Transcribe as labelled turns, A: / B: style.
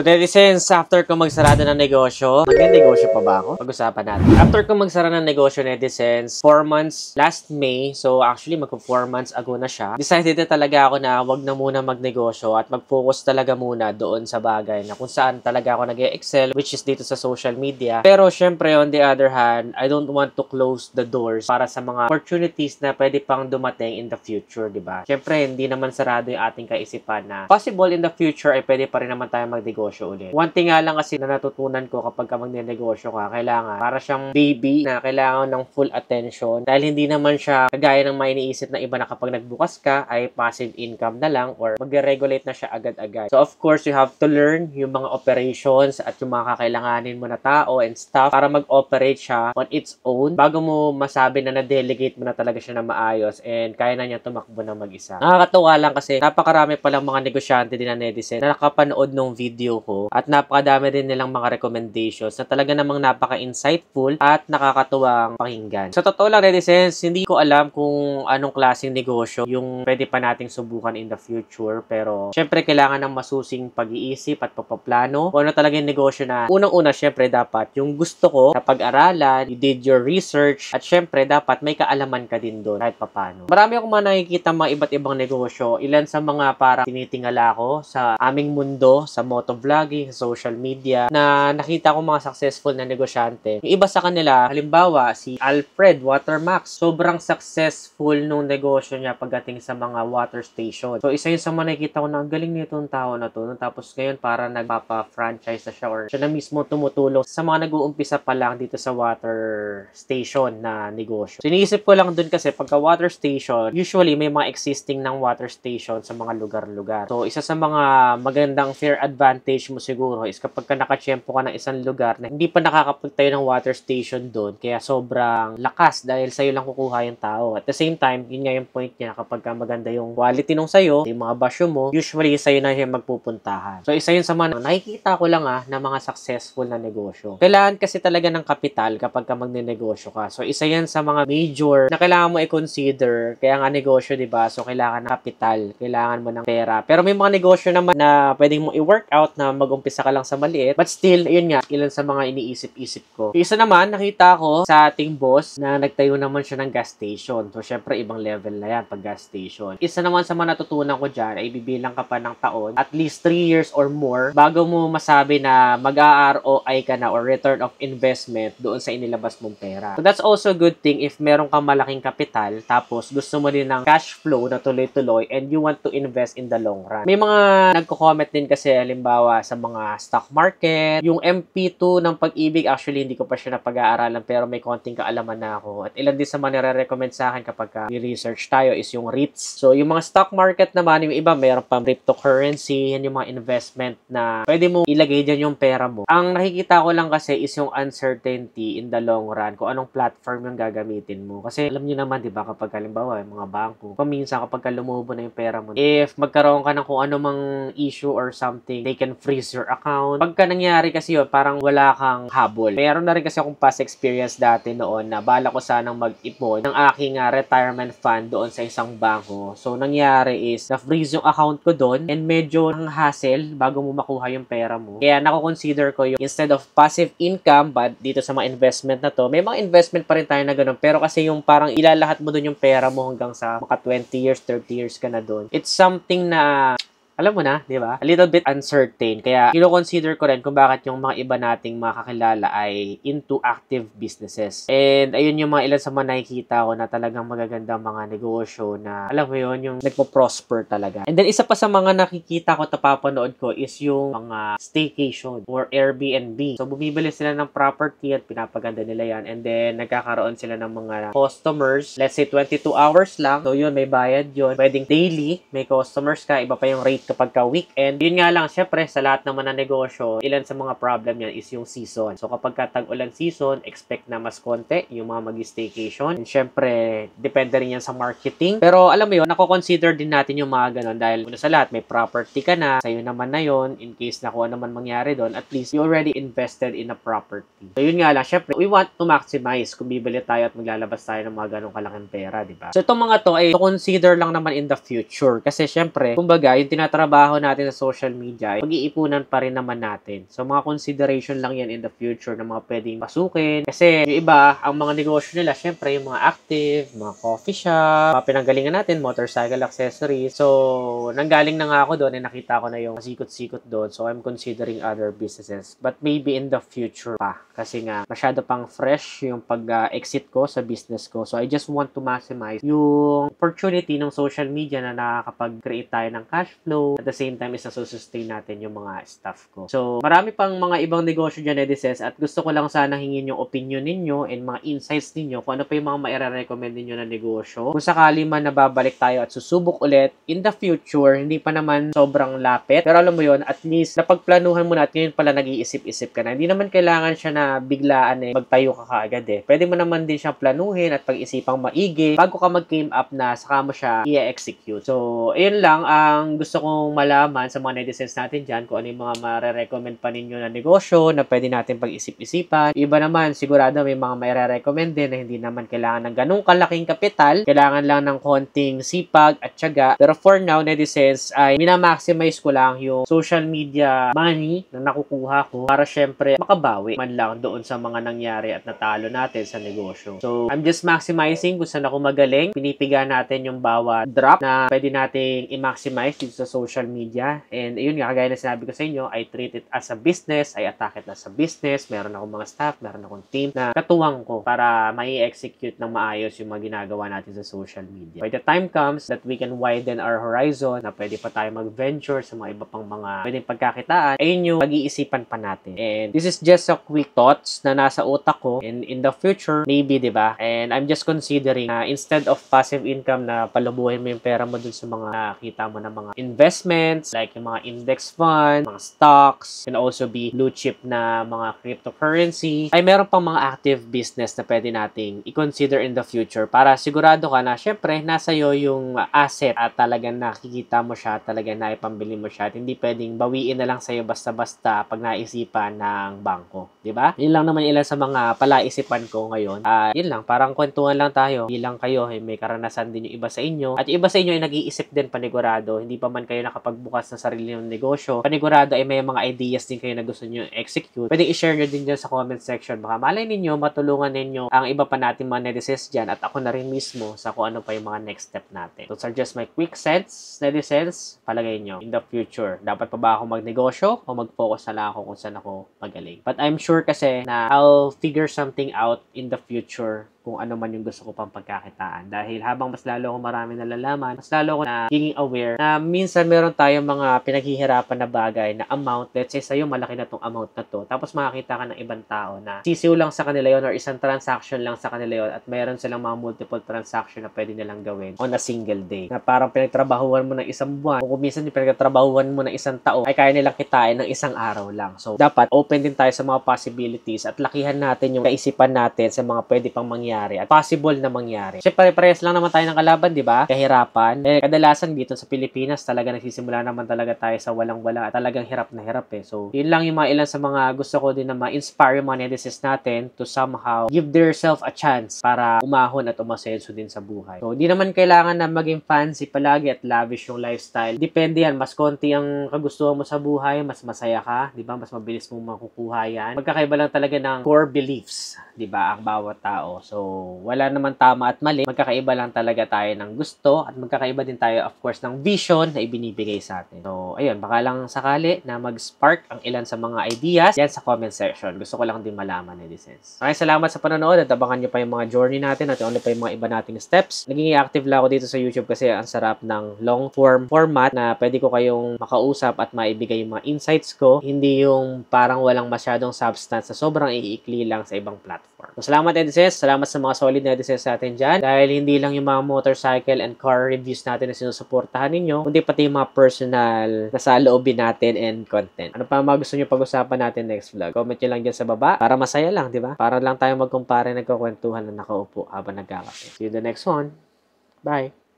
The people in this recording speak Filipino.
A: So netizens, after ko magsarado ng negosyo, magnenegosyo pa ba ako? Pag-usapan natin. After ko magsara ng negosyo, netizens, 4 months last May, so actually magpo 4 months ago na siya, decided na talaga ako na wag na muna magnegosyo at mag-focus talaga muna doon sa bagay na kung saan talaga ako nag-excel, which is dito sa social media. Pero syempre, on the other hand, I don't want to close the doors para sa mga opportunities na pwede pang dumating in the future, di ba? Syempre, hindi naman sarado yung ating kaisipan na possible in the future ay pwede pa rin naman tayo magnegosyo ulit. One thing nga lang kasi na natutunan ko kapag ka magnenegosyo ka, kailangan para siyang baby na kailangan ng full attention dahil hindi naman siya kagaya ng may iniisip na iba na kapag nagbukas ka ay passive income na lang or mag-regulate na siya agad-agad. So of course, you have to learn yung mga operations at yung mga kakailanganin mo na tao and stuff para mag-operate siya on its own bago mo masabi na na-delegate mo na talaga siya na maayos and kaya na niya tumakbo na mag-isa. Nakakatuwa lang kasi napakarami palang mga negosyante din na netizen na nakapanood ng video ko at napakadami din nilang mga recommendations na talaga namang napaka-insightful at nakakatuwang pakinggan. Sa totoo lang, netizens, hindi ko alam kung anong klaseng negosyo yung pwede pa nating subukan in the future, pero syempre kailangan ng masusing pag-iisip at pagpaplano kung ano talaga yung negosyo na unang-una syempre dapat yung gusto ko na pag-aralan, you did your research at syempre dapat may kaalaman ka din doon kahit papano. Marami akong mga nakikita mga iba't ibang negosyo, ilan sa mga para tinitingala ko sa aming mundo, sa motovlogging, sa social media, na nakita ko mga successful na negosyante. Yung iba sa kanila, halimbawa, si Alfred Watermax, sobrang successful nung negosyo niya pagdating sa mga water station. So, isa yun sa mga nakikita ko na ang galing nitong tao na to. Tapos ngayon, para nagpapa-franchise na siya or siya na mismo tumutulong sa mga nag-uumpisa pa lang dito sa water station na negosyo. So, iniisip ko lang dun kasi pagka water station, usually may mga existing ng water station sa mga lugar-lugar. So, isa sa mga magandang fair advantage mo siguro is kapag ka nakachempo ka ng isang lugar na hindi pa nakakapagtayo ng water station doon, kaya sobrang lakas dahil sa'yo lang kukuha yung tao. At the same time, yun nga yung point niya, kapag ka maganda yung quality nung sa'yo, yung mga basyo mo, usually sa'yo na yung magpupuntahan. So, isa yun sa mga nakikita ko lang na mga successful na negosyo. Kailangan kasi talaga ng kapital kapag ka magnenegosyo ka. So, isa yan sa mga major na kailangan mo i-consider. Kaya nga negosyo, diba? So, kailangan ng kapital. Kailangan mo ng pera. Pero may mga negosyo naman na pwedeng mo i-workout na mag-umpisa ka lang sa maliit. But still, yun nga, ilan sa mga iniisip-isip ko. Isa naman, nakita ko sa ating boss na nagtayo naman siya ng gas station. So, syempre, ibang level na yan pag gas station. Isa naman sa mga natutunan ko dyan ay bibilang ka pa ng taon, at least 3 years or more, bago mo masabi na mag-ROI ka na or return of investment doon sa inilabas mong pera. So, that's also a good thing if meron kang malaking kapital, tapos gusto mo din ng cash flow na tuloy-tuloy and you want to invest in the long run. May mga nagko-comment din kasi halimbawa sa mga stock market, yung MP2 ng Pag-ibig, actually hindi ko pa siya napag-aaralan pero may konting kaalaman na ako. At ilan din sa mga nire-recommend sa akin kapag i-research tayo is yung REITs. So yung mga stock market naman, yung iba meron pang cryptocurrency, yan yung mga investment na pwede mo ilagay dyan yung pera mo. Ang nakikita ko lang kasi is yung uncertainty in the long run kung anong platform yung gagamitin mo. Kasi alam niyo naman, di ba, kapag halimbawa yung mga bangko, paminsan kapag lumubo na yung pera mo, if magkaroon ka ng kung ano mang issue or something, they can freeze your account. Pagka nangyari kasi yun, parang wala kang habol. Meron na rin kasi akong past experience dati noon na bala ko sanang mag-ipon ng aking retirement fund doon sa isang bangko. So, nangyari is, na-freeze yung account ko doon and medyo ang hassle bago mo makuha yung pera mo. Kaya nako-consider ko yung instead of passive income, but dito sa mga investment na to, may mga investment pa rin tayo na ganun. Pero kasi yung parang ilalahat mo doon yung pera mo hanggang sa maka 20 years, 30 years ka na doon. It's something na alam mo na, di ba? A little bit uncertain. Kaya, kino-consider ko rin kung bakit yung mga iba nating makakilala ay into active businesses. And, ayun yung mga ilan sa mga nakikita ko na talagang magagandang mga negosyo na, alam mo yun, yung nagpo-prosper talaga. And then, isa pa sa mga nakikita ko, tapapanood ko is yung mga staycation or Airbnb. So, bumibili sila ng property at pinapaganda nila yan. And then, nagkakaroon sila ng mga customers. Let's say, 22 hours lang. So, yun, may bayad yun. Pwedeng daily, may customers ka. Iba pa yung rate kapag ka weekend. Yun nga lang, syempre, sa lahat naman ng negosyo, ilan sa mga problem yan is yung season. So, kapag ka tag-ulan season, expect na mas konti yung mga mag-staycation. And syempre, depende rin yan sa marketing. Pero, alam mo yun, nako-consider din natin yung mga ganon dahil una sa lahat, may property ka na, sa'yo naman na yun, in case na kung ano man mangyari doon, at least you already invested in a property. So, yun nga lang, syempre, we want to maximize kung bibili tayo at maglalabas tayo ng mga ganong kalaking pera, di ba? So, itong mga to ay to consider lang naman in the future. Kasi, syempre, kumbaga, yung tinatry trabaho natin sa social media, pag-iipunan pa rin naman natin. So, mga consideration lang yan in the future na mga pwedeng pasukin. Kasi, yung iba, ang mga negosyo nila, syempre, yung mga active, mga coffee shop, mga pinanggalingan natin, motorcycle accessories. So, nanggaling na nga ako doon, nakita ko na yung sikot-sikot doon. So, I'm considering other businesses. But maybe in the future pa. Kasi nga, masyado pang fresh yung pag-exit ko sa business ko. So, I just want to maximize yung opportunity ng social media na nakakapag-create tayo ng cash flow. At the same time, is nasusustain natin yung mga staff ko. So, marami pang mga ibang negosyo dyan, Edices. At gusto ko lang sana hingin yung opinion ninyo and mga insights ninyo kung ano pa yung mga maire-recommend ninyo na negosyo. Kung sakali man nababalik tayo at susubok ulit in the future, hindi pa naman sobrang lapit. Pero alam mo yon, at least napagplanuhan mo na at ngayon pala nag-iisip-isip ka na. Hindi naman kailangan siya na biglaan magtayo ka kaagad Pwede mo naman din siyang planuhin at pag-isipang maigi bago ka mag-came up na saka mo siya i-execute. So, ayun lang ang gusto kong malaman sa mga netizens natin dyan kung ano yung mga mare-recommend pa ninyo na negosyo na pwede natin pag-isip-isipan. Iba naman, sigurado may mga maire-recommend din na hindi naman kailangan ng ganung kalaking kapital. Kailangan lang ng konting sipag at tiyaga. Pero for now, netizens, ay minamaximize ko lang yung social media money na nakukuha ko para syempre makabawi man lang doon sa mga nangyari at natalo natin sa negosyo. So, I'm just maximizing kung saan ako magaling. Pinipiga natin yung bawat drop na pwede nating i-maximize dito sa social media. And yun nga, kagaya na sinabi ko sa inyo, I treat it as a business. I attack it as a business. Meron akong mga staff, meron akong team na katuwang ko para mai-execute ng maayos yung mga ginagawa natin sa social media. By the time comes that we can widen our horizon, na pwede pa tayo mag-venture sa mga iba pang mga pwedeng pagkakitaan, ayun yung pag-iisipan pa natin. And this is just a quick thoughts na nasa utak ko, and in the future, maybe, diba? And I'm just considering na instead of passive income na palubuhin mo yung pera mo dun sa mga nakita mo na mga investments, like yung mga index fund, mga stocks, can also be blue chip na mga cryptocurrency, ay meron pang mga active business na pwede nating i-consider in the future para sigurado ka na, syempre, nasa iyo yung asset at talagang nakikita mo siya, talagang naipambili mo siya at hindi pwedeng bawiin na lang sa'yo basta-basta pag naisipan ng bangko. Diba? Yun lang naman ilan sa mga palaisipan ko ngayon. Yun lang, parang kwentuhan lang tayo. Hindi lang kayo, may karanasan din yung iba sa inyo. At yung iba sa inyo ay nag-iisip din panigurado. Hindi pa man kayo nakapagbukas ng sarili ng negosyo. Panigurado ay may mga ideas din kayo na gusto nyo execute. Pwede i-share nyo din dyan sa comment section. Baka malay ninyo, matulungan ninyo ang iba pa natin mga netizens dyan at ako na rin mismo sa kung ano pa yung mga next step natin. Those are just my quick sense, netizens. Palagay nyo, in the future, dapat pa ba ako magnegosyo o mag-focus na lang ako kung saan ako magaling? But I'm sure kasi na I'll figure something out in the future kung ano man yung gusto ko pang pagkakitaan. Dahil habang mas lalo ako marami nalalaman, mas lalo ako na being aware na minsan meron tayong mga pinaghihirapan na bagay na amount. Let's say sa'yo malaki na tong amount na to. Tapos makakita ka ng ibang tao na sisiw lang sa kanila yon or isang transaction lang sa kanila yon at meron silang mga multiple transaction na pwede nilang gawin on a single day. Na parang pinagtrabahuan mo ng isang buwan o kung minsan yung pinagtrabahuan mo ng isang taon ay kaya nilang kitain ng isang araw lang. So, dapat open din tayo sa mga possibilities at lakihan natin yung kaisipan natin sa mga pwede pang mangyari at possible na mangyari. Kasi pare-parehas lang naman tayo ng kalaban, di ba? Kahirapan. Kadalasan dito sa Pilipinas, talaga nagsisimula naman talaga tayo sa walang-wala at talagang hirap na hirap So, yun lang yung mga ilan sa mga gusto ko din na ma-inspire yung mga netizens natin to somehow give themselves a chance para umahon at umasenso din sa buhay. So, di naman kailangan na maging fancy palagi at lavish yung lifestyle. Depende yan. Mas konti ang kagustuhan mo sa buhay, mas masaya ka, di ba? Mas mabilis mong makukuha yan. Magkakaiba lang talaga ng core beliefs, di ba? Ang bawat tao. So, wala naman tama at mali. Magkakaiba lang talaga tayo ng gusto at magkakaiba din tayo, of course, ng vision na ibinibigay sa atin. So, ayun, baka lang sakali na mag-spark ang ilan sa mga ideas yan sa comment section. Gusto ko lang din malaman, netizens. Maraming salamat sa panonood at abangan nyo pa yung mga journey natin at ano pa yung mga iba nating steps. Naging active lang ako dito sa YouTube kasi ang sarap ng long form format na pwede ko kayong makausap at maibigay yung mga insights ko. Hindi yung parang walang masyadong substance na sobrang iikli lang sa ibang platform. So, salamat, netizens. Salamat sa mga solid netizens natin dyan. Dahil hindi lang yung mga motorcycle and car reviews natin na sinusuportahan ninyo, kundi pati yung mga personal na saloobin natin and content. Ano pa mga gusto nyo pag-usapan natin next vlog? Comment nyo lang dyan sa baba para masaya lang, di ba? Para lang tayo magkumpare, nagkakwentuhan na nakaupo habang nagkakape. See you in the next one. Bye!